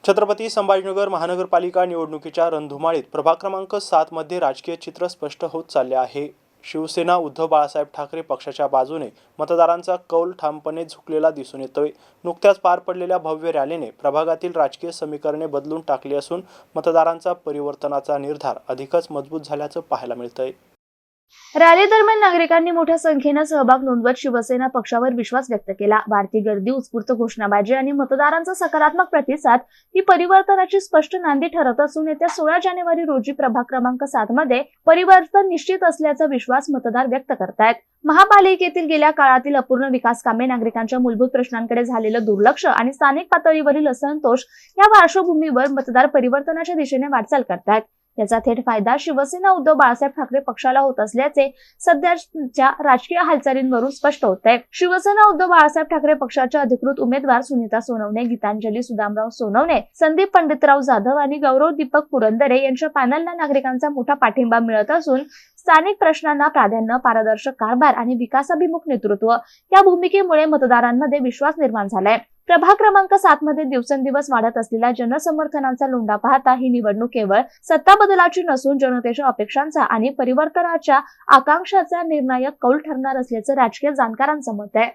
छत्रपती संभाजीनगर महानगरपालिका निवडणुकीच्या रणधुमाळीत प्रभाग क्रमांक 7 मध्ये राजकीय चित्र स्पष्ट होत चालले आहे। शिवसेना उद्धव बाळासाहेब ठाकरे पक्षाच्या बाजूने मतदारांचा कौल ठामपणे झुकलेला दिसून येतोय। नुकत्याच पार पडलेल्या भव्य रॅलीने प्रभागातील राजकीय समीकरणे बदलून टाकली असून मतदारांचा परिवर्तनाचा निर्धार अधिकच मजबूत झाल्याचं पाहायला मिळतंय। रॅली दरम्यान नागरिकांनी मोठ्या संख्येने सहभाग नोंदवत शिवसेना पक्षावर विश्वास व्यक्त केला। वाढती गर्दी, उत्स्फूर्त घोषणाबाजी आणि मतदारांचा सकारात्मक प्रतिसाद ही परिवर्तनाची स्पष्ट नांदी ठरत असून येत्या 16 जानेवारी रोजी प्रभाग क्रमांक 7 मध्ये परिवर्तन निश्चित असल्याचा विश्वास मतदार व्यक्त करतायत। महापालिकेतील गेल्या काळातील अपूर्ण विकास कामे, नागरिकांच्या मूलभूत प्रश्नांकडे झालेलं दुर्लक्ष आणि स्थानिक पातळीवरील असंतोष या पार्श्वभूमीवर मतदार परिवर्तनाच्या दिशेने वाटचाल करतायत। याचा थेट फायदा शिवसेना उद्धव बाळासाहेब ठाकरे पक्षाला होत असल्याचे सध्याच्या राजकीय हालचालींवरून स्पष्ट होत आहे। शिवसेना उद्धव बाळासाहेब ठाकरे पक्षाच्या अधिकृत उमेदवार सुनीता सोनवणे, गीतांजली सुदामराव सोनवणे, संदीप पंडितराव जाधव आणि गौरव दीपक पुरंदरे यांच्या पॅनलला नागरिकांचा मोठा पाठिंबा मिळत असून स्थानिक प्रश्नांना प्राधान्य, पारदर्शक कारभार आणि विकासाभिमुख नेतृत्व या भूमिकेमुळे मतदारांमध्ये विश्वास निर्माण झालाय। प्रभाग क्रमांक 7 मध्ये दिवसेंदिवस वाढत असलेल्या जनसमर्थनाचा लोंढा पाहता ही निवडणूक केवळ सत्ता बदलाची नसून जनतेच्या अपेक्षांचा आणि परिवर्तनाच्या आकांक्षाचा निर्णायक कौल ठरणार असल्याचं राजकीय जाणकारांचं मत आहे।